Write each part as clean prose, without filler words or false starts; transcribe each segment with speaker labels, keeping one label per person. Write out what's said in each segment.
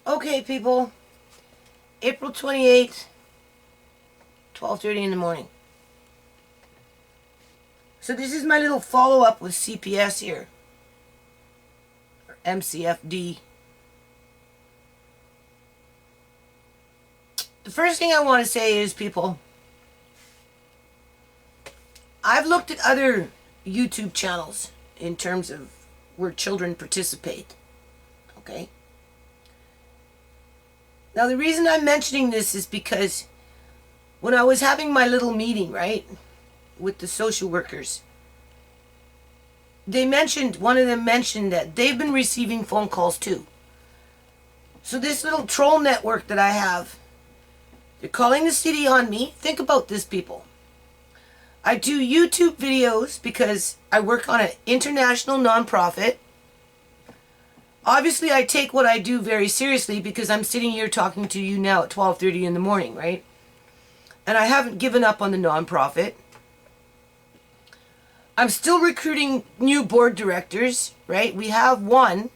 Speaker 1: Okay, people. April 28th, 12:30 in the morning. So this is my little follow-up with CPS here. Or MCFD. The first thing I want to say is, people, I've looked at other YouTube channels in terms of where children participate. Okay? Now, the reason I'm mentioning this is because when I was having my little meeting, right, with the social workers, one of them mentioned that they've been receiving phone calls too. So this little troll network that I have, they're calling the city on me. Think about this, people. I do YouTube videos because I work on an international nonprofit. Obviously, I take what I do very seriously because I'm sitting here talking to you now at 12:30 in the morning, right? And I haven't given up on the nonprofit. I'm still recruiting new board directors, right? We have one,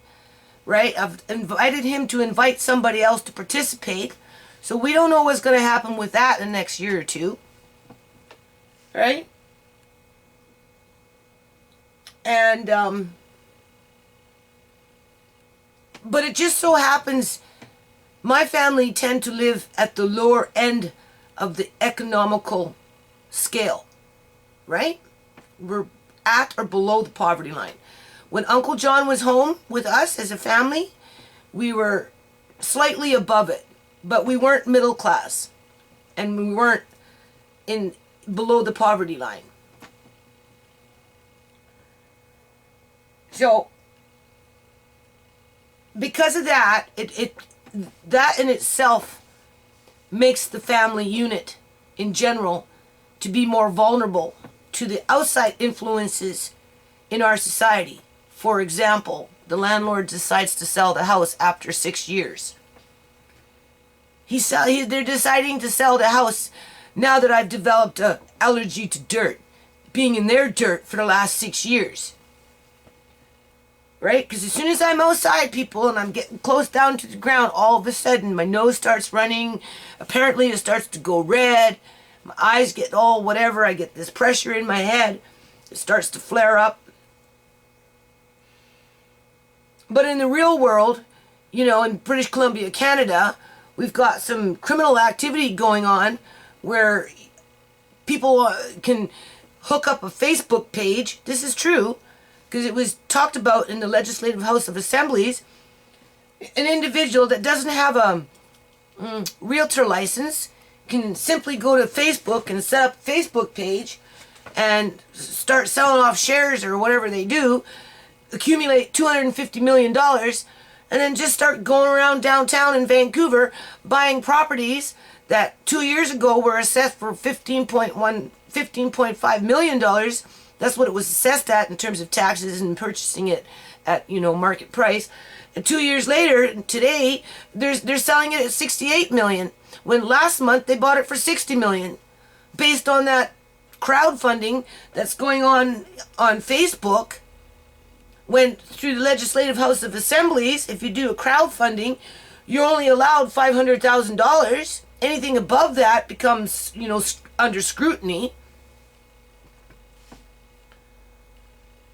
Speaker 1: right? I've invited him to invite somebody else to participate. So we don't know what's going to happen with that in the next year or two, right? And, but it just so happens my family tend to live at the lower end of the economical scale, right? We're at or below the poverty line. When Uncle John was home with us as a family, we were slightly above it, but we weren't middle class, and we weren't below the poverty line. So because of that, that in itself makes the family unit in general to be more vulnerable to the outside influences in our society. For example, the landlord decides to sell the house after 6 years. They're deciding to sell the house now that I've developed an allergy to dirt, being in their dirt for the last 6 years. Right? Because as soon as I'm outside, people, and I'm getting close down to the ground, all of a sudden my nose starts running. Apparently it starts to go red. My eyes get all whatever. I get this pressure in my head. It starts to flare up. But in the real world, in British Columbia, Canada, we've got some criminal activity going on where people can hook up a Facebook page. This is true, because it was talked about in the Legislative House of Assemblies. An individual that doesn't have a realtor license can simply go to Facebook and set up a Facebook page and start selling off shares or whatever they do, accumulate $250 million, and then just start going around downtown in Vancouver buying properties that 2 years ago were assessed for $15.5 million. That's what it was assessed at in terms of taxes and purchasing it at, market price. And 2 years later, today, they're selling it at $68 million. When last month they bought it for $60 million. Based on that crowdfunding that's going on Facebook, when through the Legislative House of Assemblies, if you do a crowdfunding, you're only allowed $500,000. Anything above that becomes, under scrutiny.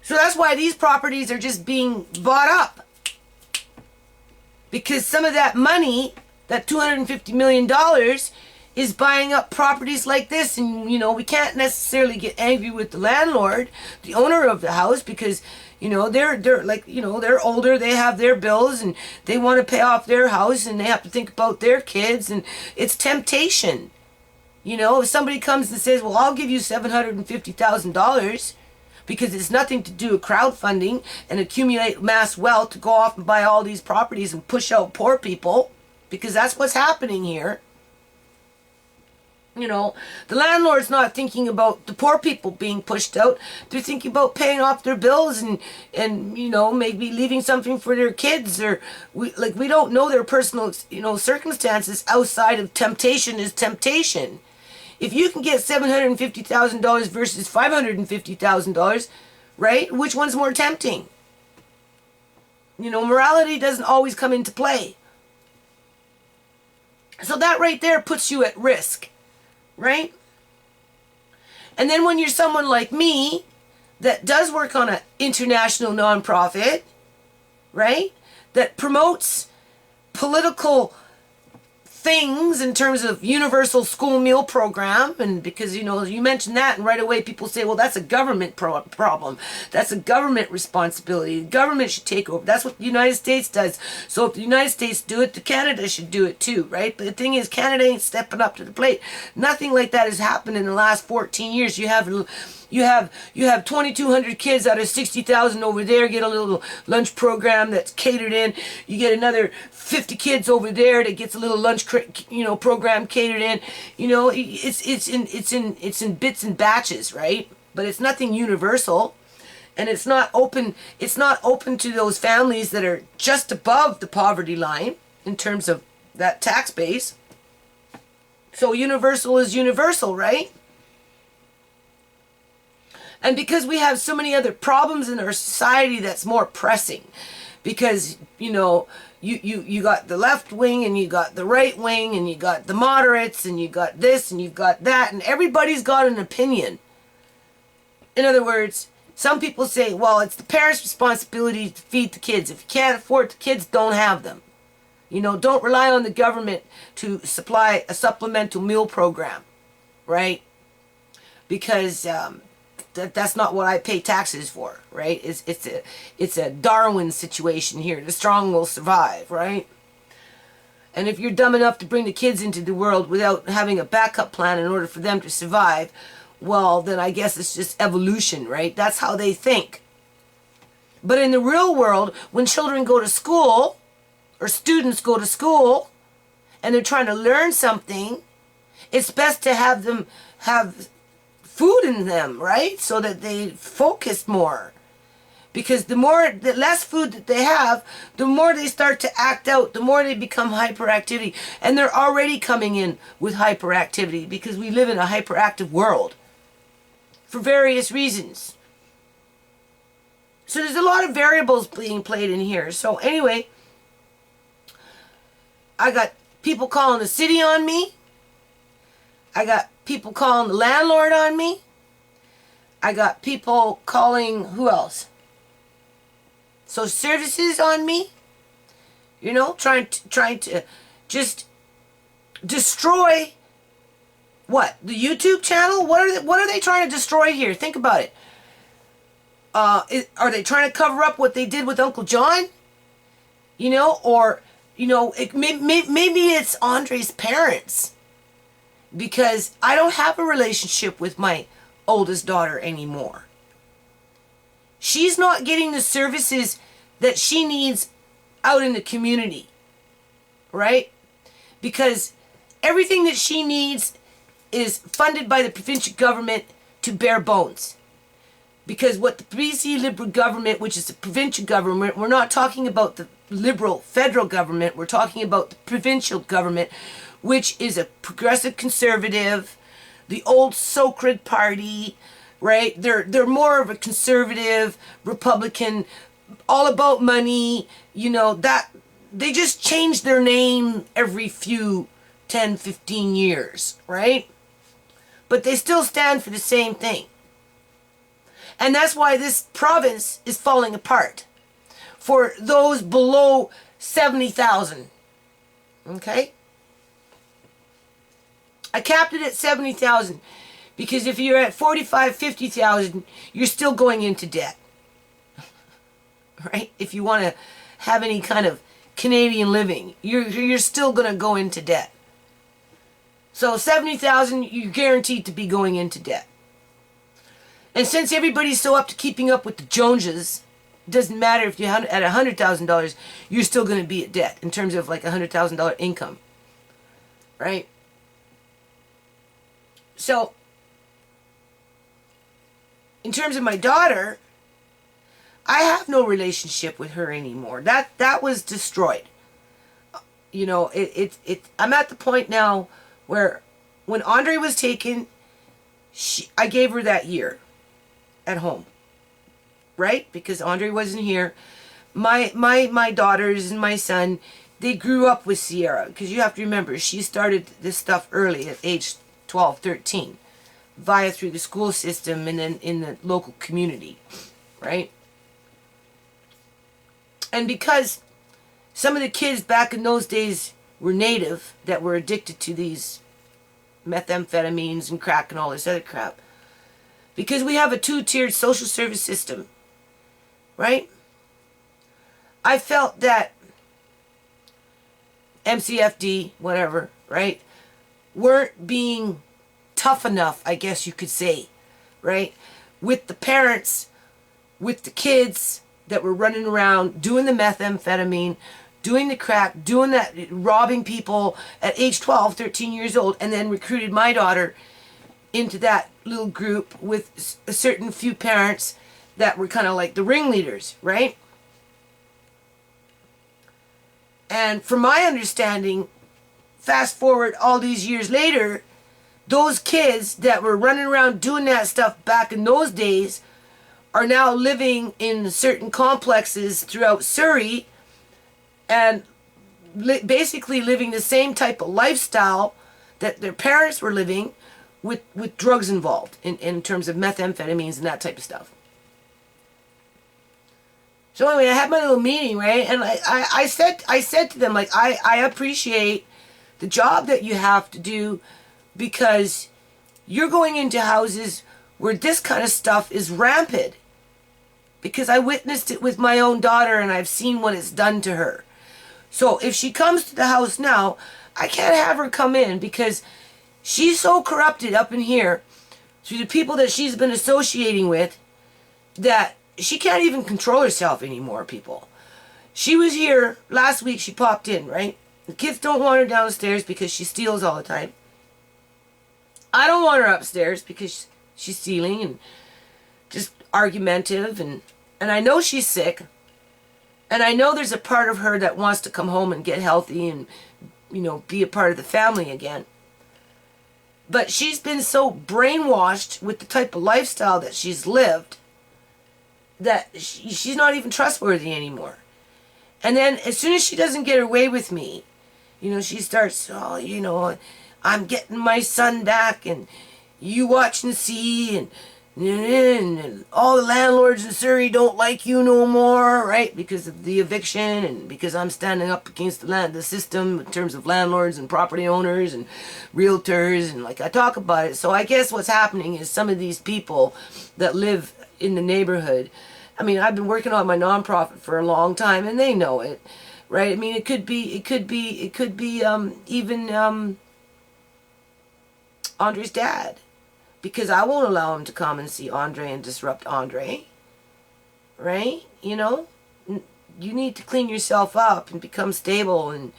Speaker 1: So that's why these properties are just being bought up. Because some of that money, that $250 million, is buying up properties like this. And, we can't necessarily get angry with the landlord, the owner of the house, because, they're older, they have their bills, and they want to pay off their house, and they have to think about their kids, and it's temptation. If somebody comes and says, well, I'll give you $750,000, because it's nothing to do with crowdfunding and accumulate mass wealth to go off and buy all these properties and push out poor people, because that's what's happening here. The landlord's not thinking about the poor people being pushed out. They're thinking about paying off their bills and maybe leaving something for their kids, or we don't know their personal, circumstances outside of temptation is temptation. If you can get $750,000 versus $550,000, right? Which one's more tempting? Morality doesn't always come into play. So that right there puts you at risk, right? And then when you're someone like me that does work on an international nonprofit, right, that promotes political things in terms of universal school meal program, and because you mentioned that, and right away people say, well, that's a government problem, that's a government responsibility, the government should take over. That's what the United States does. So if the United States do it, the Canada should do it too, right? But the thing is, Canada ain't stepping up to the plate. Nothing like that has happened in the last 14 years. You have 2,200 kids out of 60,000 over there get a little lunch program that's catered in. You get another 50 kids over there that gets a little lunch program catered in. It's in bits and batches, right? But it's nothing universal, and it's not open to those families that are just above the poverty line in terms of that tax base. So universal is universal, right? And because we have so many other problems in our society that's more pressing, because, you got the left wing and you got the right wing and you got the moderates and you got this and you've got that, and everybody's got an opinion. In other words, some people say, well, it's the parents' responsibility to feed the kids. If you can't afford the kids, don't have them. Don't rely on the government to supply a supplemental meal program, right? Because that's not what I pay taxes for, right? It's a Darwin situation here. The strong will survive, right? And if you're dumb enough to bring the kids into the world without having a backup plan in order for them to survive, well, then I guess it's just evolution, right? That's how they think. But in the real world, when children go to school, or students go to school, and they're trying to learn something, it's best to have them have food in them, right? So that they focus more. Because the less food that they have, the more they start to act out, the more they become hyperactivity. And they're already coming in with hyperactivity because we live in a hyperactive world for various reasons. So there's a lot of variables being played in here. So anyway, I got people calling the city on me. I got people calling the landlord on me. I got people calling, who else? Social services on me. Trying to just destroy what? The YouTube channel? What are they trying to destroy here? Think about it. Are they trying to cover up what they did with Uncle John? Or maybe it's Andre's parents. Because I don't have a relationship with my oldest daughter anymore. She's not getting the services that she needs out in the community, right? Because everything that she needs is funded by the provincial government to bare bones. Because what the BC Liberal government, which is the provincial government, we're not talking about the Liberal federal government, we're talking about the provincial government, which is a progressive conservative, the old Socred party, right? They're more of a conservative Republican, all about money, that they just change their name every few 10, 15 years, right? But they still stand for the same thing. And that's why this province is falling apart for those below 70,000, okay? I capped it at 70,000 because if you're at 45, 50,000, you're still going into debt, right? If you want to have any kind of Canadian living, you're still going to go into debt. So 70,000, you're guaranteed to be going into debt. And since everybody's so up to keeping up with the Joneses, it doesn't matter if you're at $100,000, you're still going to be at debt in terms of like $100,000 income, right? So, in terms of my daughter, I have no relationship with her anymore. That was destroyed. I'm at the point now where when Andre was taken, I gave her that year at home, right? Because Andre wasn't here. My daughters and my son, they grew up with Sierra, because you have to remember, she started this stuff early at age 12, 13, via through the school system and then in the local community, right? And because some of the kids back in those days were native, that were addicted to these methamphetamines and crack and all this other crap, because we have a two-tiered social service system, right? I felt that MCFD, whatever, right, weren't being tough enough, I guess you could say, right, with the parents, with the kids that were running around doing the methamphetamine, doing the crack, doing that, robbing people at age 12, 13 years old, and then recruited my daughter into that little group with a certain few parents that were kind of like the ringleaders, right? And from my understanding, fast forward all these years later, those kids that were running around doing that stuff back in those days are now living in certain complexes throughout Surrey and basically living the same type of lifestyle that their parents were living with drugs involved in terms of methamphetamines and that type of stuff. So anyway, I had my little meeting, right? And I said to them, like, I appreciate the job that you have to do, because you're going into houses where this kind of stuff is rampant. Because I witnessed it with my own daughter and I've seen what it's done to her. So if she comes to the house now, I can't have her come in because she's so corrupted up in here through the people that she's been associating with that she can't even control herself anymore, people. She was here last week, she popped in, right? The kids don't want her downstairs because she steals all the time. I don't want her upstairs because she's stealing and just argumentative, and I know she's sick, and I know there's a part of her that wants to come home and get healthy and, you know, be a part of the family again. But she's been so brainwashed with the type of lifestyle that she's lived that she's not even trustworthy anymore. And then as soon as she doesn't get her way with me, you know, she starts, oh, you know, I'm getting my son back and you watch and see, and all the landlords in Surrey don't like you no more, right? Because of the eviction and because I'm standing up against the system in terms of landlords and property owners and realtors, and like I talk about it. So I guess what's happening is some of these people that live in the neighborhood, I mean, I've been working on my nonprofit for a long time and they know it, right? I mean, it could be even Andre's dad. Because I won't allow him to come and see Andre and disrupt Andre. Right? You know? You need to clean yourself up and become stable. And,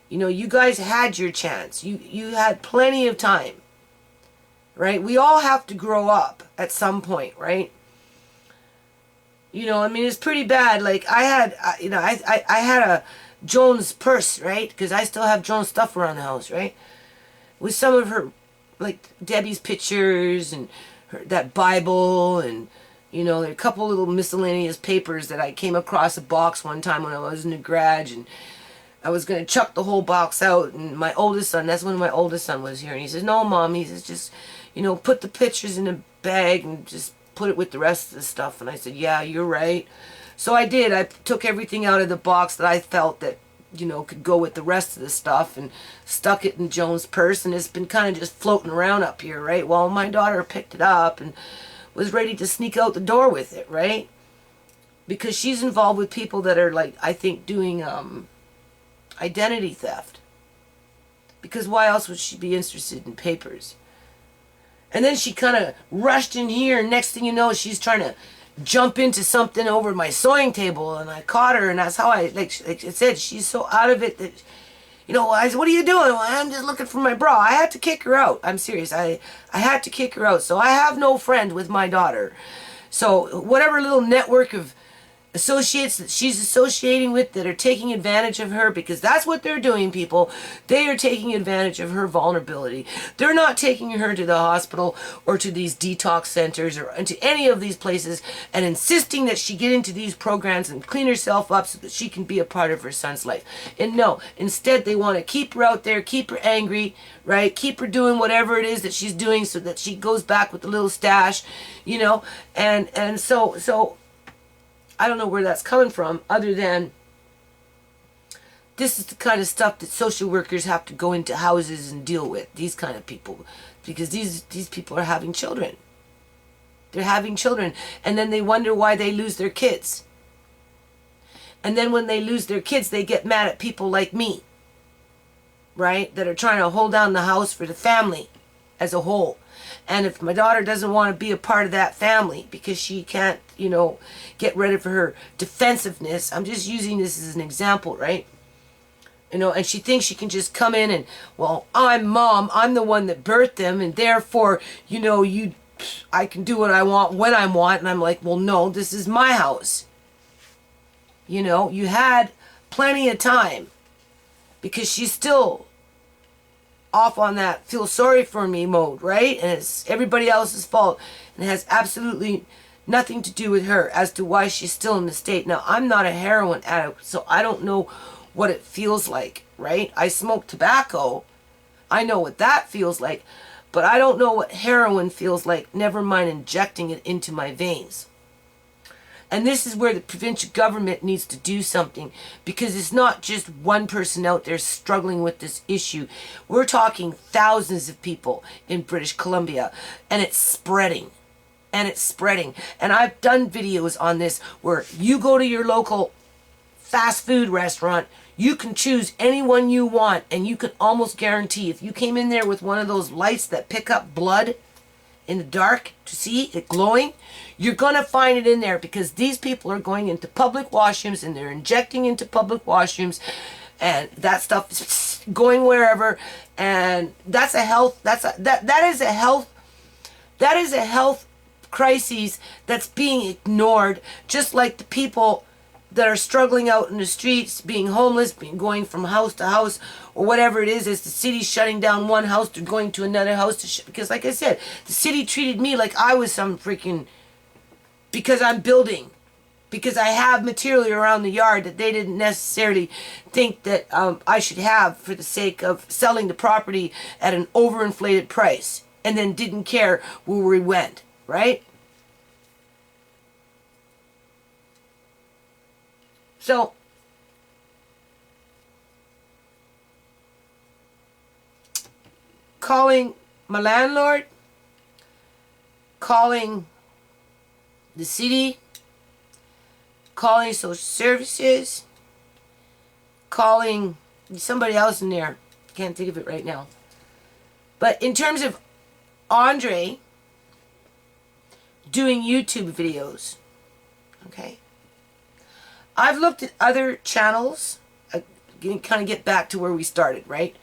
Speaker 1: you know, you guys had your chance. You had plenty of time. Right? We all have to grow up at some point, right? You know, I mean, it's pretty bad. Like, I had a Joan's purse, right? Because I still have Joan's stuff around the house, right? With some of her, like Debbie's pictures and that Bible, and you know, a couple little miscellaneous papers that I came across a box one time when I was in the garage, and I was going to chuck the whole box out. And my oldest son, that's when my oldest son was here, and he says, no mom, he says, just, you know, put the pictures in a bag and just put it with the rest of the stuff. And I said, yeah, you're right. So I did. I took everything out of the box that I felt that, you know, could go with the rest of the stuff, and stuck it in Joan's purse, and it's been kind of just floating around up here, right? Well, my daughter picked it up and was ready to sneak out the door with it, right? Because she's involved with people that are, like, I think doing identity theft. Because why else would she be interested in papers? And then she kind of rushed in here, and next thing you know, she's trying to jump into something over my sewing table, and I caught her, and that's how like I said, she's so out of it that, you know, I said, what are you doing? Well, I'm just looking for my bra. I had to kick her out. I'm serious. I had to kick her out. So I have no friend with my daughter. So whatever little network of associates that she's associating with that are taking advantage of her, because that's what they're doing, people. They are taking advantage of her vulnerability. They're not taking her to the hospital or to these detox centers or into any of these places and insisting that she get into these programs and clean herself up so that she can be a part of her son's life. And no, instead they want to keep her out there, keep her angry, right? Keep her doing whatever it is that she's doing so that she goes back with the little stash, you know, and so I don't know where that's coming from, other than this is the kind of stuff that social workers have to go into houses and deal with, these kind of people, because these people are having children. They're having children, and then they wonder why they lose their kids. And then when they lose their kids, they get mad at people like me, right, that are trying to hold down the house for the family as a whole. And if my daughter doesn't want to be a part of that family because she can't, you know, get rid of her defensiveness, I'm just using this as an example, right? You know, and she thinks she can just come in and, well, I'm mom, I'm the one that birthed them, and therefore, you know, I can do what I want when I want. And I'm like, well, no, this is my house. You know, you had plenty of time, because she's still off on that feel sorry for me mode, right? And it's everybody else's fault, and it has absolutely nothing to do with her as to why she's still in the state. Now, I'm not a heroin addict, so I don't know what it feels like, right? I smoke tobacco. I know what that feels like, but I don't know what heroin feels like, never mind injecting it into my veins. And this is where the provincial government needs to do something, because it's not just one person out there struggling with this issue. We're talking thousands of people in British Columbia, and it's spreading. And it's spreading. And I've done videos on this where you go to your local fast food restaurant, you can choose anyone you want, and you can almost guarantee if you came in there with one of those lights that pick up blood in the dark to see it glowing, you're going to find it in there, because these people are going into public washrooms and they're injecting into public washrooms, and that stuff is going wherever. And that's a health, that is a health crisis that's being ignored, just like the people that are struggling out in the streets, being homeless, going from house to house, or whatever it is. As the city's shutting down one house, they're going to another house because, like I said, the city treated me like I was some freaking, because I'm building, because I have material around the yard that they didn't necessarily think that I should have, for the sake of selling the property at an overinflated price, and then didn't care where we went, right? So, calling my landlord, calling the city, calling social services, calling somebody else in there. Can't think of it right now. But in terms of Andre doing YouTube videos, okay, I've looked at other channels, kind of get back to where we started, right?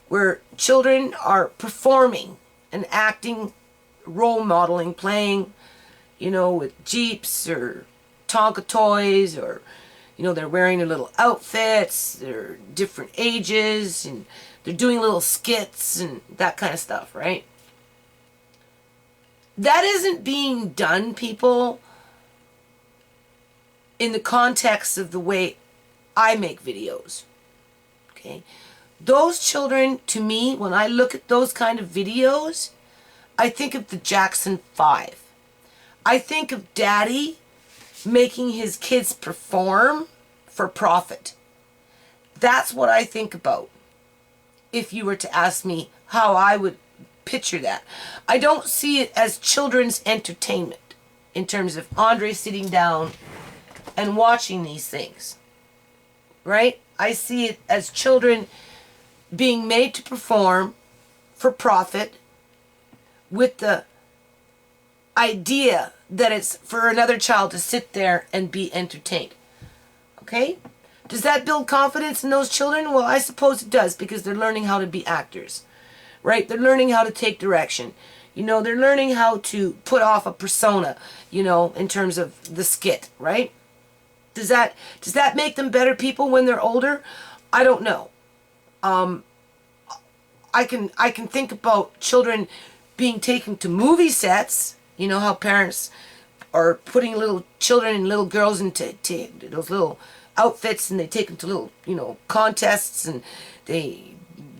Speaker 1: Where children are performing and acting, role modeling, playing, you know, with Jeeps or Tonka toys, or, you know, they're wearing their little outfits, they're different ages, and they're doing little skits and that kind of stuff, right? That isn't being done, people, in the context of the way I make videos, okay? Those children, to me, when I look at those kind of videos, I think of the Jackson 5. I think of Daddy making his kids perform for profit. That's what I think about if you were to ask me how I would picture that. I don't see it as children's entertainment in terms of Andre sitting down and watching these things, right? I see it as children being made to perform for profit, with the idea that it's for another child to sit there and be entertained. Okay? Does that build confidence in those children? Well, I suppose it does, because they're learning how to be actors, right? They're learning how to take direction. You know, they're learning how to put off a persona, you know, in terms of the skit, right? Does that make them better people when they're older? I don't know. I can think about children being taken to movie sets. You know how parents are putting little children and little girls into those little outfits, and they take them to little, you know, contests, and they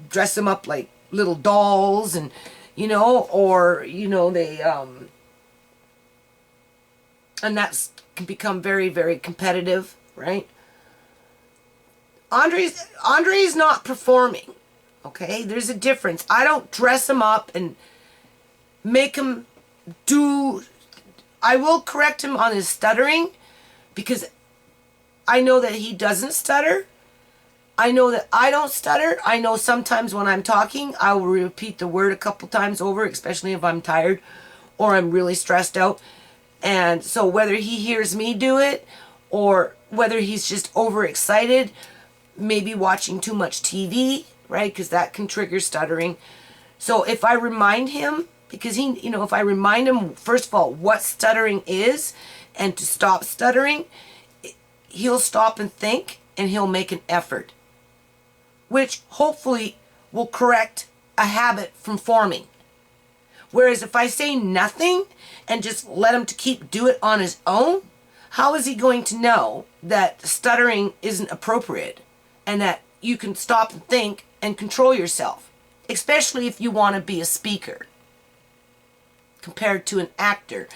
Speaker 1: dress them up like little dolls, and, you know, or, you know, they and that's can become very, very competitive, right? Andre's not performing, okay? There's a difference. I don't dress him up and make him do... I will correct him on his stuttering, because I know that he doesn't stutter. I know that I don't stutter. I know sometimes when I'm talking, I will repeat the word a couple times over, especially if I'm tired or I'm really stressed out. And so whether he hears me do it, or whether he's just overexcited, maybe watching too much TV, right? Because that can trigger stuttering. So if I remind him, because he, you know, if I remind him, first of all, what stuttering is and to stop stuttering, he'll stop and think, and he'll make an effort, which hopefully will correct a habit from forming. Whereas if I say nothing and just let him to keep do it on his own, how is he going to know that stuttering isn't appropriate and that you can stop and think and control yourself, especially if you want to be a speaker compared to an actor?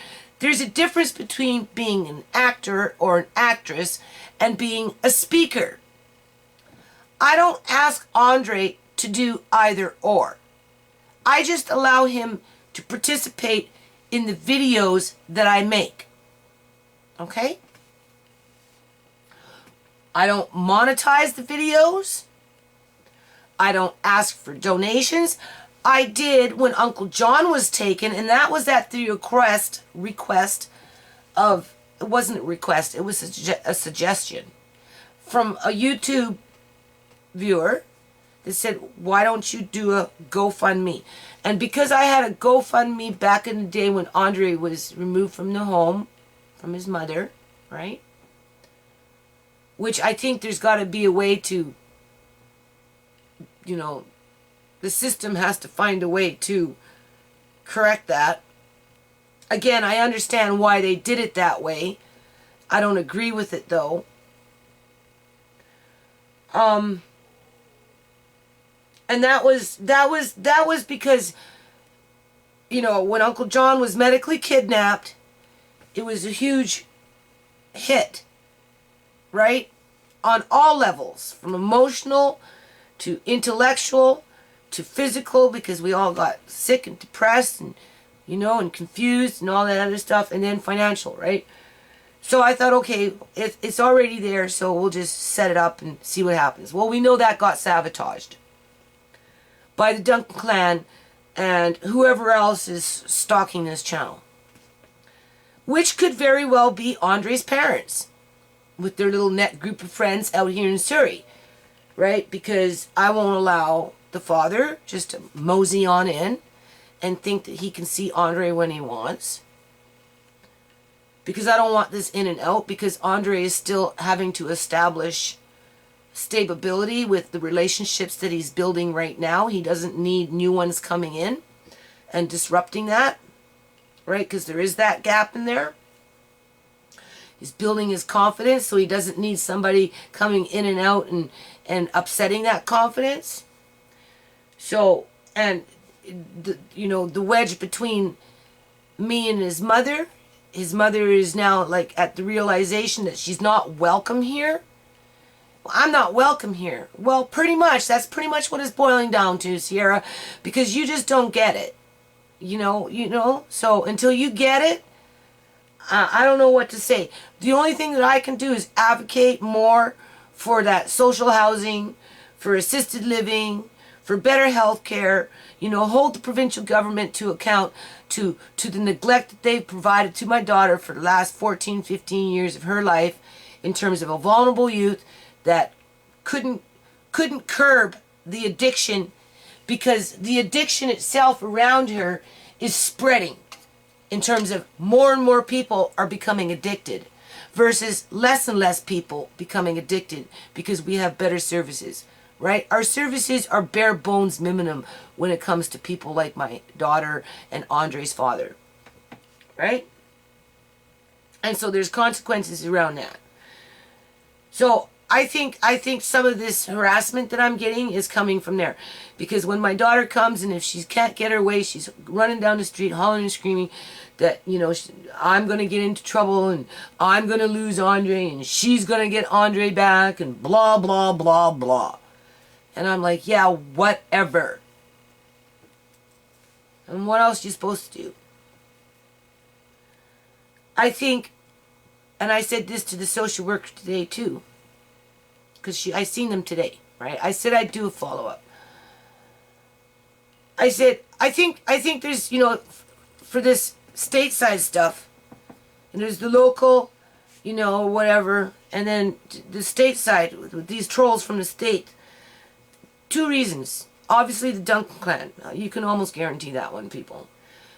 Speaker 1: There's a difference between being an actor or an actress and being a speaker. I don't ask Andre to do either or. I just allow him to participate in the videos that I make. Okay? I don't monetize the videos. I don't ask for donations. I did when Uncle John was taken, and that was at the request of, it wasn't a request, it was a suggestion from a YouTube viewer that said, why don't you do a GoFundMe? And because I had a GoFundMe back in the day when Andre was removed from the home, from his mother, right? Which I think there's got to be a way to, you know, the system has to find a way to correct that. Again, I understand why they did it that way. I don't agree with it though. And that was because, you know, when Uncle John was medically kidnapped, it was a huge hit, right? On all levels, from emotional to intellectual to physical, because we all got sick and depressed and, you know, and confused and all that other stuff, and then financial, right? So I thought, okay, it's already there, so we'll just set it up and see what happens. Well, we know that got sabotaged by the Duncan clan and whoever else is stalking this channel, which could very well be Andre's parents with their little net group of friends out here in Surrey, right? Because I won't allow the father just to mosey on in and think that he can see Andre when he wants, because I don't want this in and out, because Andre is still having to establish stability with the relationships that he's building right now. He doesn't need new ones coming in and disrupting that, right? Because there is that gap in there. He's building his confidence, so he doesn't need somebody coming in and out and upsetting that confidence. So, and the, you know, the wedge between me and his mother is now like at the realization that she's not welcome here. Well, I'm not welcome here. Well, pretty much, that's pretty much what it's boiling down to, Sierra, because you just don't get it. You know, so until you get it, I don't know what to say. The only thing that I can do is advocate more for that social housing, for assisted living, for better health care, you know, hold the provincial government to account to the neglect that they've provided to my daughter for the last 14, 15 years of her life in terms of a vulnerable youth that couldn't curb the addiction, because the addiction itself around her is spreading in terms of more and more people are becoming addicted. versus less and less people becoming addicted because we have better services, right? Our services are bare bones minimum when it comes to people like my daughter and Andre's father, right? And so there's consequences around that. So I think some of this harassment that I'm getting is coming from there. Because when my daughter comes and if she can't get her way, she's running down the street hollering and screaming that, you know, I'm going to get into trouble and I'm going to lose Andre and she's going to get Andre back and blah, blah, blah, blah. And I'm like, yeah, whatever. And what else are you supposed to do? I think, and I said this to the social worker today too, because I seen them today, right? I said I'd do a follow-up. I said, I think there's, you know, for this stateside stuff, and there's the local, you know, whatever, and then the stateside with these trolls from the state. 2 reasons. Obviously, the Duncan clan. You can almost guarantee that one, people.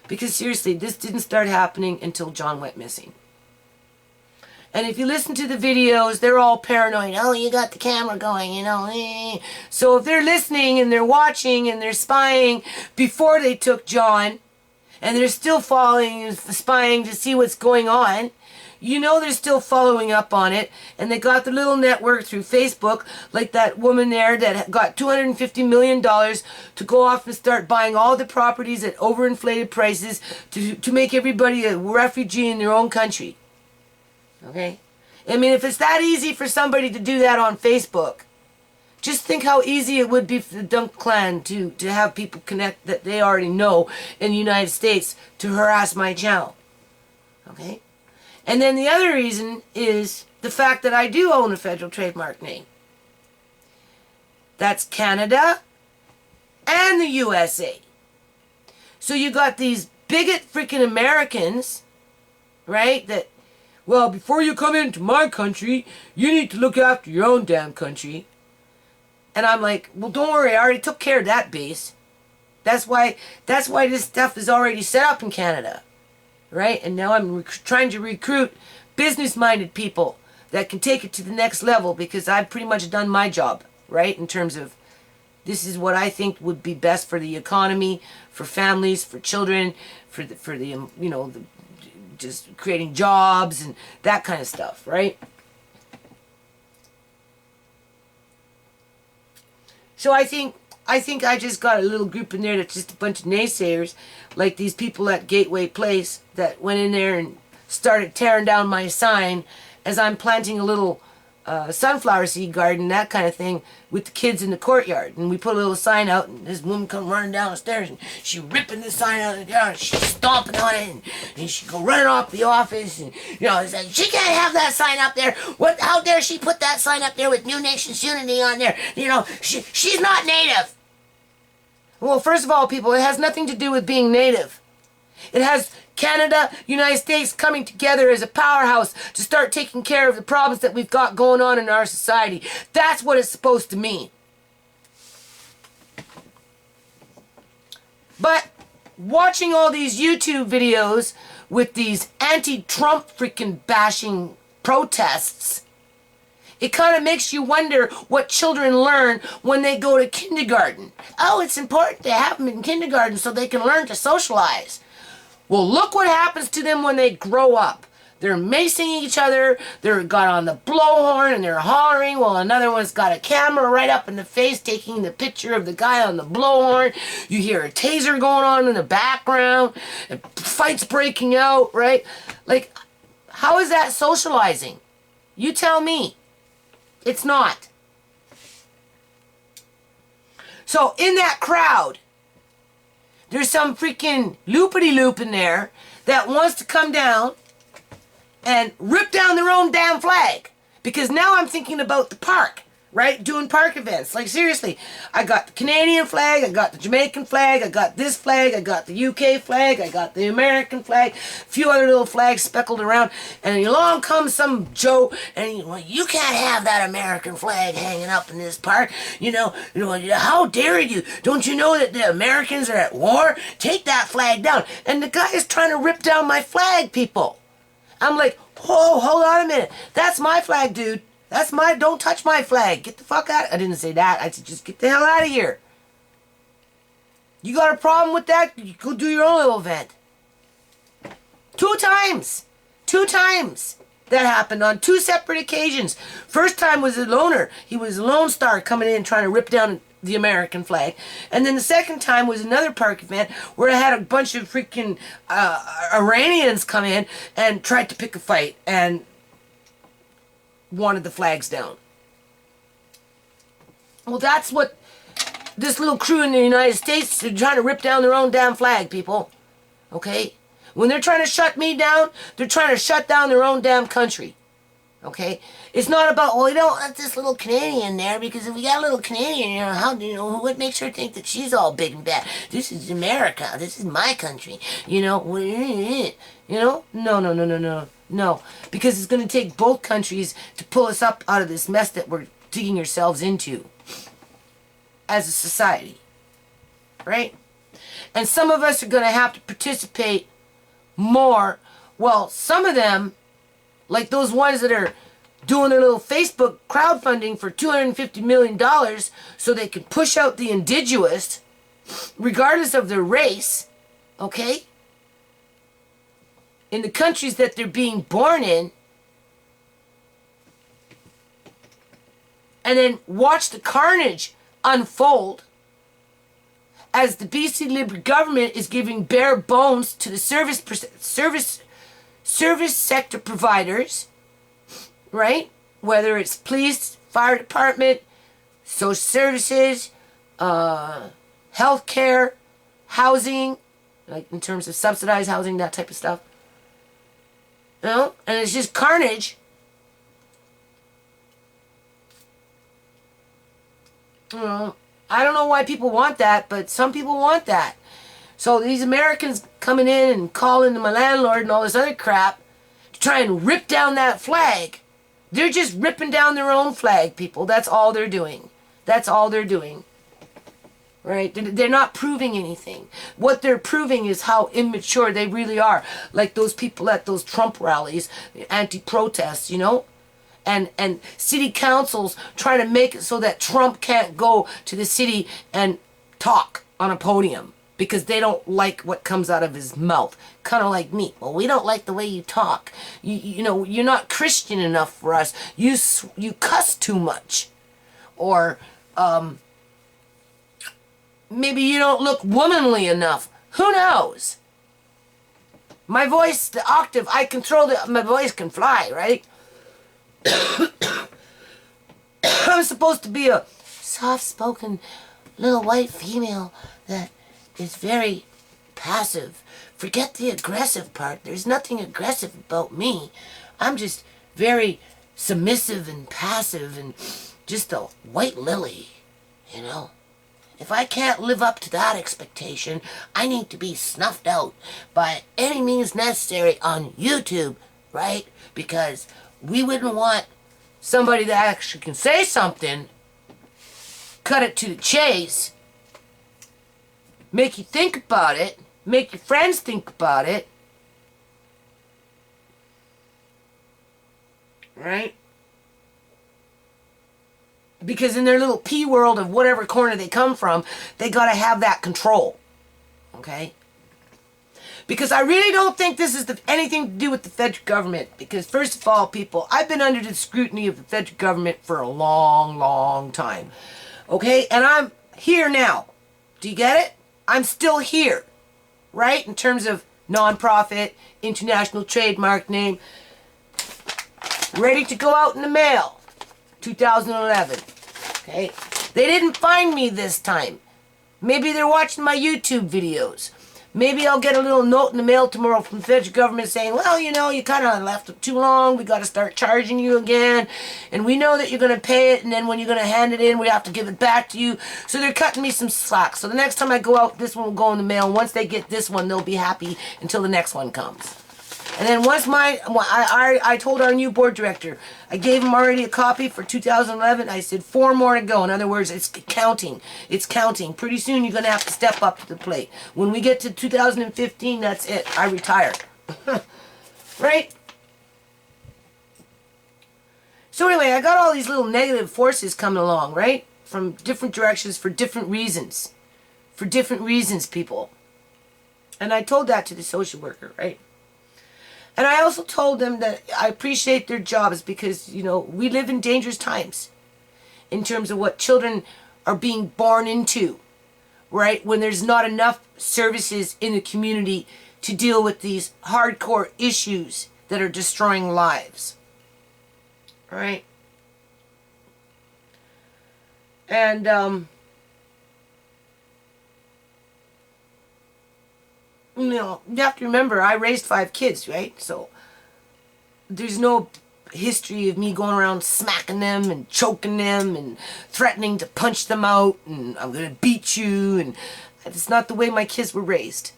Speaker 1: Because seriously, this didn't start happening until John went missing. And if you listen to the videos, they're all paranoid. Oh, you got the camera going, you know. So if they're listening and they're watching and they're spying before they took John, and they're still following and spying to see what's going on, you know they're still following up on it. And they got the little network through Facebook, like that woman there that got $250 million to go off and start buying all the properties at overinflated prices to make everybody a refugee in their own country. Okay? I mean, if it's that easy for somebody to do that on Facebook, just think how easy it would be for the Duncan clan to have people connect that they already know in the United States to harass my channel. Okay? And then the other reason is the fact that I do own a federal trademark name. That's Canada and the USA. So you got these bigot freaking Americans, right, that, well, before you come into my country, you need to look after your own damn country. And I'm like, well, don't worry, I already took care of that base. That's why this stuff is already set up in Canada, right? And now I'm trying to recruit business-minded people that can take it to the next level because I've pretty much done my job, right? In terms of this is what I think would be best for the economy, for families, for children, for the you know, just creating jobs and that kind of stuff, right? So I think I just got a little group in there that's just a bunch of naysayers, like these people at Gateway Place that went in there and started tearing down my sign as I'm planting a little sunflower seed garden, that kind of thing, with the kids in the courtyard. And we put a little sign out, and this woman come running down the stairs, and she ripping the sign out of the ground, she's stomping on it, and she go running off the office, and, you know, it's like, she can't have that sign up there. What? How dare she put that sign up there with New Nations Unity on there? You know, she's not Native. Well, first of all, people, it has nothing to do with being Native. It has Canada, United States coming together as a powerhouse to start taking care of the problems that we've got going on in our society. That's what it's supposed to mean. But watching all these YouTube videos with these anti-Trump freaking bashing protests, it kind of makes you wonder what children learn when they go to kindergarten. Oh, it's important to have them in kindergarten so they can learn to socialize. Well, look what happens to them when they grow up. They're macing each other, they're got on the blowhorn and they're hollering while another one's got a camera right up in the face taking the picture of the guy on the blowhorn. You hear a taser going on in the background, and fights breaking out, right? Like, how is that socializing? You tell me. It's not. So in that crowd, there's some freaking loopity-loop in there that wants to come down and rip down their own damn flag. Because now I'm thinking about the park, right? Doing park events. Like, seriously, I got the Canadian flag, I got the Jamaican flag, I got this flag, I got the UK flag, I got the American flag, a few other little flags speckled around, and along comes some Joe, and he, well, you can't have that American flag hanging up in this park. You know, how dare you? Don't you know that the Americans are at war? Take that flag down. And the guy is trying to rip down my flag, people. I'm like, oh, hold on a minute. That's my flag, dude. That's my, don't touch my flag. Get the fuck out. I didn't say that. I said, just get the hell out of here. You got a problem with that? You go do your own little event. 2 times. 2 times. That happened on 2 separate occasions. First time was a loner. He was a lone star coming in trying to rip down the American flag. And then the second time was another park event where I had a bunch of freaking Iranians come in and tried to pick a fight and wanted the flags down. Well, that's what this little crew in the United States are trying to rip down their own damn flag, people. Okay? When they're trying to shut me down, they're trying to shut down their own damn country. Okay? It's not about, well, we don't want this little Canadian there because if we got a little Canadian, you know, how do you know what makes her think that she's all big and bad? This is America. This is my country. You know? You know? No. Because it's going to take both countries to pull us up out of this mess that we're digging ourselves into as a society. Right? And some of us are going to have to participate more. Well, some of them, like those ones that are doing their little Facebook crowdfunding for $250 million so they can push out the indigenous, regardless of their race, okay? In the countries that they're being born in, and then watch the carnage unfold as the BC Liberal government is giving bare bones to the service sector providers, right? Whether it's police, fire department, social services, healthcare, housing, like in terms of subsidized housing, that type of stuff. You know? And it's just carnage. You know, I don't know why people want that, but some people want that. So these Americans coming in and calling to my landlord and all this other crap to try and rip down that flag. They're just ripping down their own flag, people. That's all they're doing. That's all they're doing. Right? They're not proving anything. What they're proving is how immature they really are. Like those people at those Trump rallies, anti-protests, you know? And city councils trying to make it so that Trump can't go to the city and talk on a podium because they don't like what comes out of his mouth. Kind of like me. Well, we don't like the way you talk. You know, you're not Christian enough for us. You cuss too much. Or maybe you don't look womanly enough. Who knows? My voice, the octave, I control my voice can fly, right? I'm supposed to be a soft-spoken little white female that is very passive. Forget the aggressive part. There's nothing aggressive about me. I'm just very submissive and passive and just a white lily, you know? If I can't live up to that expectation, I need to be snuffed out by any means necessary on YouTube, right? Because we wouldn't want somebody that actually can say something, cut it to the chase, make you think about it, make your friends think about it, right? Because in their little pea world of whatever corner they come from, they gotta have that control, okay? Because I really don't think this is anything to do with the federal government. Because first of all, people, I've been under the scrutiny of the federal government for a long, long time. Okay? And I'm here now. Do you get it? I'm still here. Right? In terms of non-profit, international trademark name. Ready to go out in the mail. 2011. Okay? They didn't find me this time. Maybe they're watching my YouTube videos. Maybe I'll get a little note in the mail tomorrow from the federal government saying, well, you know, you kind of left it too long. We got to start charging you again. And we know that you're going to pay it. And then when you're going to hand it in, we have to give it back to you. So they're cutting me some slack. So the next time I go out, this one will go in the mail. And once they get this one, they'll be happy until the next one comes. And then once I told our new board director, I gave him already a copy for 2011. I said 4 more to go. In other words, it's counting. It's counting. Pretty soon you're going to have to step up to the plate. When we get to 2015, that's it. I retire. Right? So anyway, I got all these little negative forces coming along, right? From different directions for different reasons. For different reasons, people. And I told that to the social worker, right? And I also told them that I appreciate their jobs because, you know, we live in dangerous times in terms of what children are being born into, right? When there's not enough services in the community to deal with these hardcore issues that are destroying lives, right? And, you know, you have to remember, I raised 5 kids, right? So there's no history of me going around smacking them and choking them and threatening to punch them out and I'm going to beat you. And it's not the way my kids were raised,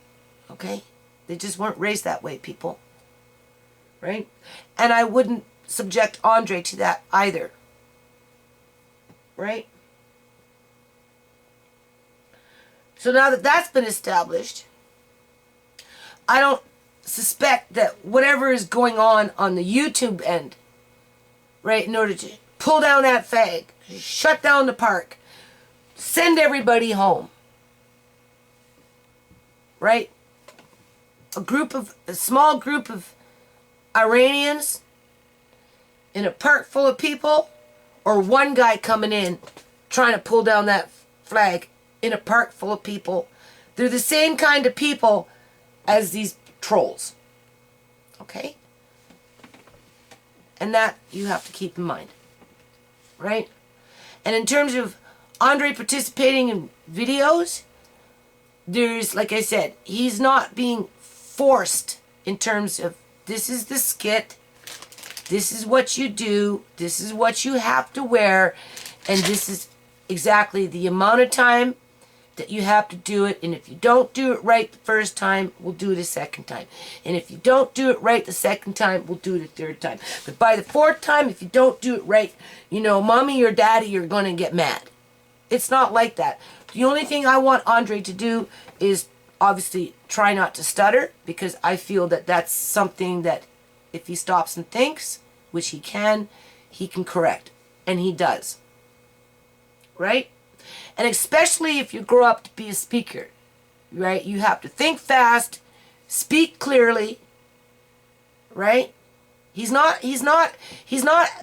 Speaker 1: okay? They just weren't raised that way, people, right? And I wouldn't subject Andre to that either, right? So now that that's been established, I don't suspect that whatever is going on the YouTube end, right, in order to pull down that fag, shut down the park, send everybody home, right? A small group of Iranians in a park full of people, or one guy coming in trying to pull down that flag in a park full of people. They're the same kind of people as these trolls, okay? And that you have to keep in mind, right? And in terms of Andre participating in videos, there's, like I said, he's not being forced in terms of this is the skit, this is what you do, this is what you have to wear, and this is exactly the amount of time that you have to do it, and if you don't do it right the first time, we'll do it a second time. And if you don't do it right the second time, we'll do it a third time. But by the 4th time, if you don't do it right, you know, mommy or daddy are going to get mad. It's not like that. The only thing I want Andre to do is obviously try not to stutter, because I feel that that's something that if he stops and thinks, which he can correct. And he does. Right? And especially if you grow up to be a speaker, right? You have to think fast, speak clearly, right? He's not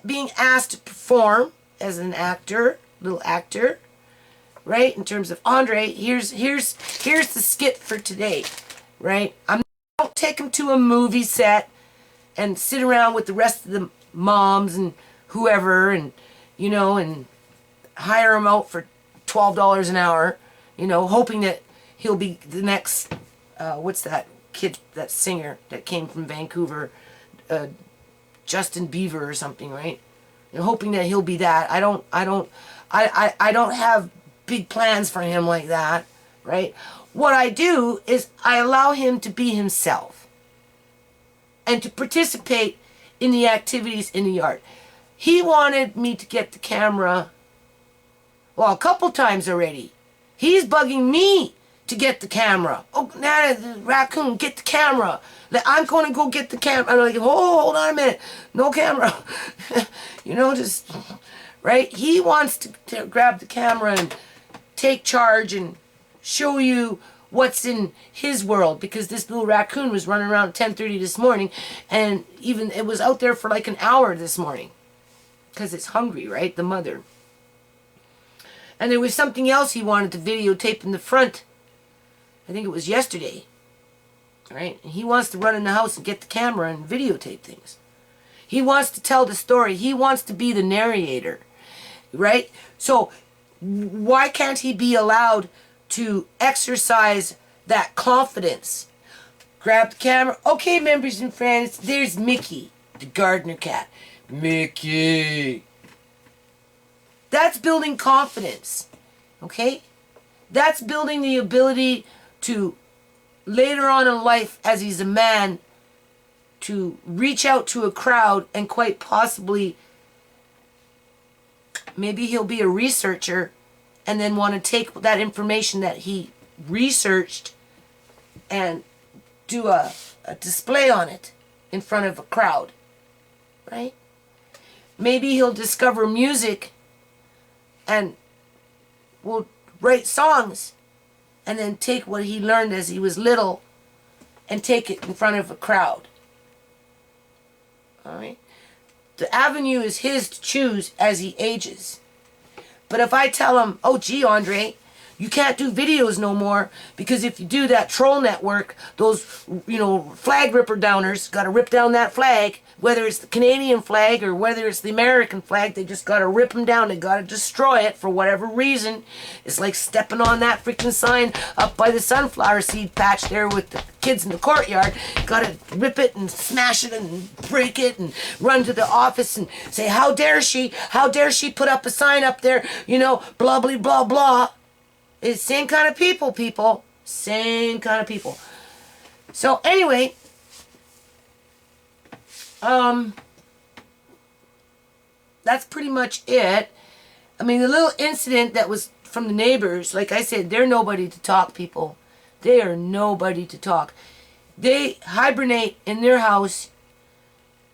Speaker 1: being asked to perform as an actor, little actor, right? In terms of Andre, here's the skit for today, right? Don't take him to a movie set and sit around with the rest of the moms and whoever, and you know, and hire him out for $12 an hour, you know, hoping that he'll be the next, what's that kid, that singer that came from Vancouver, Justin Bieber or something, right? And hoping that he'll be that. I don't have big plans for him like that, right? What I do is I allow him to be himself and to participate in the activities in the yard. He wanted me to get the camera, well, a couple times already. He's bugging me to get the camera. Oh, Nana, the raccoon, get the camera. I'm going to go get the camera. I'm like, oh, hold on a minute. No camera. You know, just, right? He wants to grab the camera and take charge and show you what's in his world, because this little raccoon was running around at 10:30 this morning, and even it was out there for like an hour this morning because it's hungry, right? The mother. And there was something else he wanted to videotape in the front. I think it was yesterday. Right? And he wants to run in the house and get the camera and videotape things. He wants to tell the story. He wants to be the narrator. Right? So why can't he be allowed to exercise that confidence? Grab the camera. Okay, members and friends, there's Mickie, the gardener cat. Mickie. That's building confidence, okay? That's building the ability to, later on in life, as he's a man, to reach out to a crowd and quite possibly, maybe he'll be a researcher and then want to take that information that he researched and do a display on it in front of a crowd, right? maybe he'll discover music and will write songs and then take what he learned as he was little and take it in front of a crowd. All right? The avenue is his to choose as he ages. But if I tell him, oh, gee, Andre, you can't do videos no more because if you do that troll network, those, flag ripper downers got to rip down that flag, whether it's the Canadian flag or whether it's the American flag, they just got to rip them down. They got to destroy it for whatever reason. It's like stepping on that freaking sign up by the sunflower seed patch there with the kids in the courtyard. Got to rip it and smash it and break it and run to the office and say, how dare she put up a sign up there, blah, blah, blah, blah. It's same kind of people. Same kind of people. So anyway, that's pretty much it. I mean, the little incident that was from the neighbors, like I said, they're nobody to talk, people. They are nobody to talk. They hibernate in their house.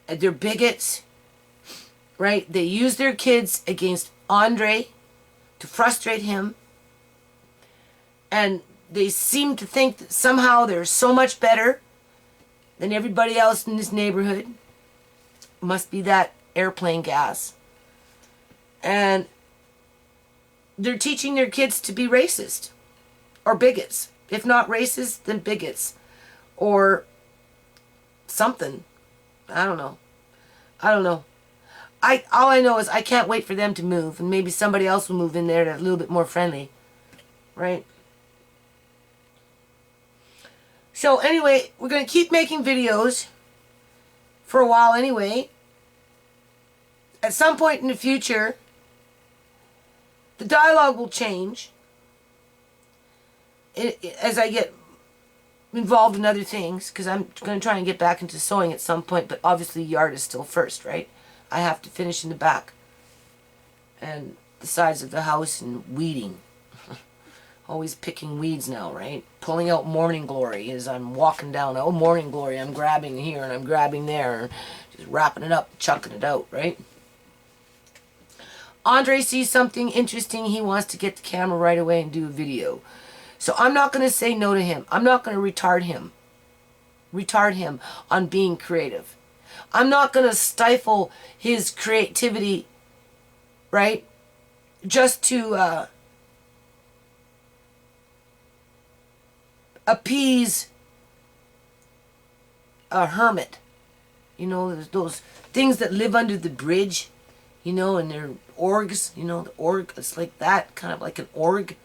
Speaker 1: They're bigots, right? They use their kids against Andre to frustrate him. And they seem to think that somehow they're so much better than everybody else in this neighborhood. Must be that airplane gas. And they're teaching their kids to be racist or bigots. If not racist, then bigots. Or something. I don't know. All I know is I can't wait for them to move. And maybe somebody else will move in there that's a little bit more friendly. Right? So anyway, we're going to keep making videos for a while anyway. At some point in the future, the dialogue will change as I get involved in other things, because I'm going to try and get back into sewing at some point, but obviously yard is still first, right? I have to finish in the back and the sides of the house and weeding. Always picking weeds now, right? Pulling out morning glory as I'm walking down. Oh, morning glory, I'm grabbing here and I'm grabbing there. And just wrapping it up, chucking it out, right? Andre sees something interesting. He wants to get the camera right away and do a video. So I'm not going to say no to him. I'm not going to retard him on being creative. I'm not going to stifle his creativity, right? Just to appease a hermit. There's those things that live under the bridge, and they're orgs, the org, it's like that, kind of like an org,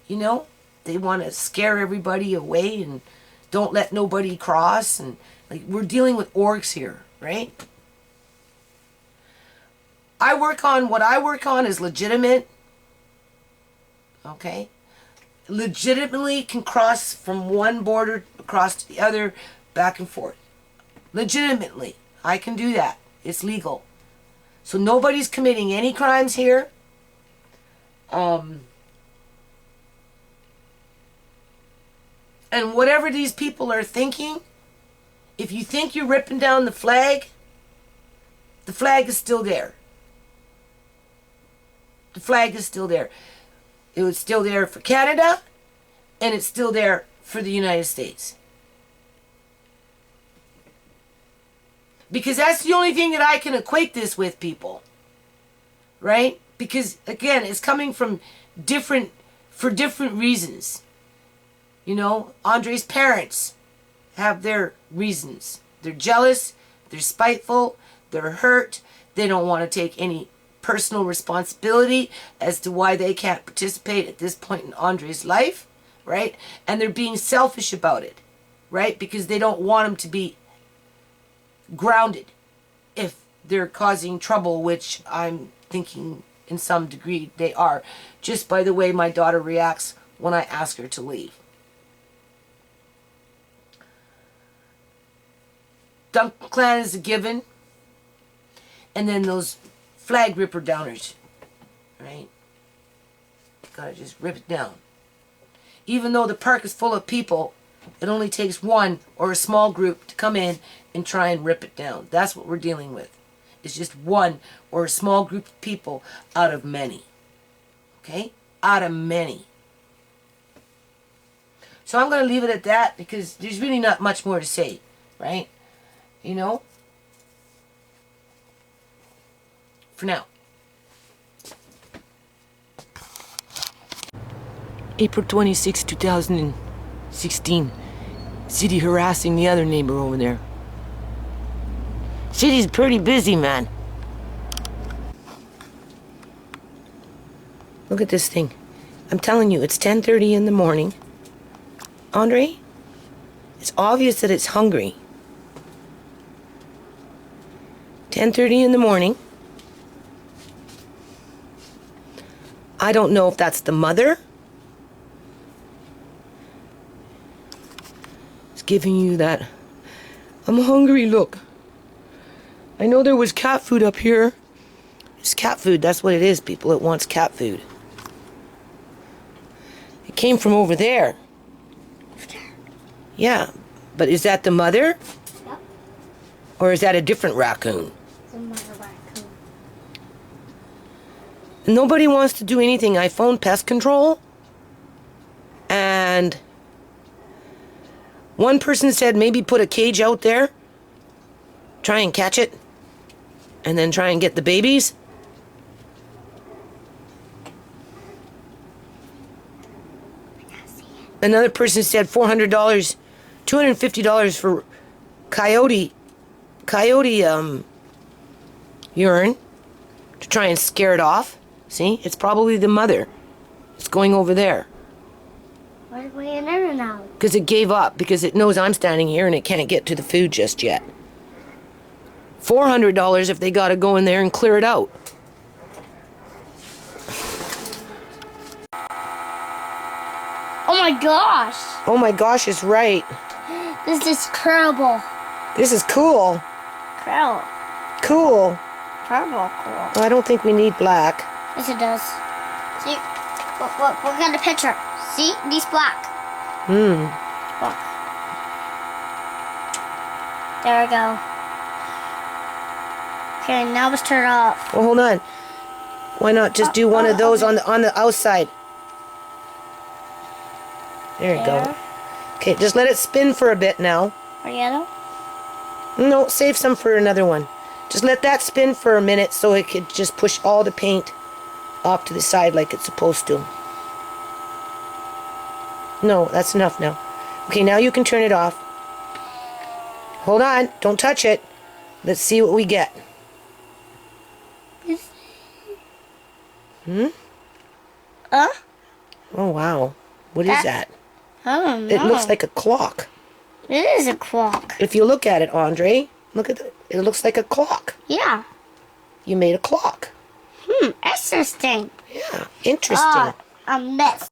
Speaker 1: they want to scare everybody away and don't let nobody cross, and like we're dealing with orgs here, right? What I work on is legitimate, okay? Legitimately can cross from one border across to the other, back and forth. Legitimately, I can do that. It's legal. So nobody's committing any crimes here. And whatever these people are thinking, if you think you're ripping down the flag is still there. The flag is still there. It was still there for Canada, and it's still there for the United States. Because that's the only thing that I can equate this with, people. Right? Because, again, it's coming from for different reasons. Andre's parents have their reasons. They're jealous, they're spiteful, they're hurt, they don't want to take any personal responsibility as to why they can't participate at this point in Andre's life, right? And they're being selfish about it, right? Because they don't want him to be grounded if they're causing trouble, which I'm thinking in some degree they are, just by the way my daughter reacts when I ask her to leave. Duncan clan is a given. And then those flag ripper downers, right? Gotta just rip it down. Even though the park is full of people, it only takes one or a small group to come in and try and rip it down. That's what we're dealing with. is just one or a small group of people out of many. Okay? Out of many. So I'm going to leave it at that because there's really not much more to say, right? You know? For now. April 26, 2016. City harassing the other neighbor over there. City's pretty busy, man. Look at this thing. I'm telling you, it's 10:30 in the morning. Andre, it's obvious that it's hungry. 10:30 in the morning. I don't know if that's the mother. It's giving you that, I'm hungry look. I know there was cat food up here. It's cat food, that's what it is, people. It wants cat food. It came from over there. Yeah, but is that the mother? Yep. Or is that a different raccoon?
Speaker 2: It's a mother raccoon.
Speaker 1: Nobody wants to do anything. I phoned pest control. And one person said maybe put a cage out there. Try and catch it. And then try and get the babies. Another person said $400, $250 for coyote urine to try and scare it off. See, it's probably the mother. It's going over there.
Speaker 2: Why are we in there now?
Speaker 1: Because it gave up, because it knows I'm standing here and it can't get to the food just yet. $400 if they got to go in there and clear it out.
Speaker 2: Oh my gosh!
Speaker 1: Oh my gosh, is right.
Speaker 2: This is terrible.
Speaker 1: This is cool.
Speaker 2: Terrible.
Speaker 1: Cool.
Speaker 2: Terrible cool.
Speaker 1: Well, I don't think we need black.
Speaker 2: Yes, it does. See? Look at the picture. See? These black. Look. There we go. Okay, now let's turn it off.
Speaker 1: Well, hold on. Why not just do one of those on the outside? There you go. Okay, just let it spin for a bit now.
Speaker 2: Or yellow?
Speaker 1: No, save some for another one. Just let that spin for a minute so it could just push all the paint off to the side like it's supposed to. No, that's enough now. Okay, now you can turn it off. Hold on, don't touch it. Let's see what we get. Oh, wow. What is that?
Speaker 2: I don't know.
Speaker 1: It looks like a clock.
Speaker 2: It is a clock.
Speaker 1: If you look at it, Andre, look at it. It looks like a clock.
Speaker 2: Yeah.
Speaker 1: You made a clock.
Speaker 2: Interesting.
Speaker 1: Yeah, interesting.
Speaker 2: A mess.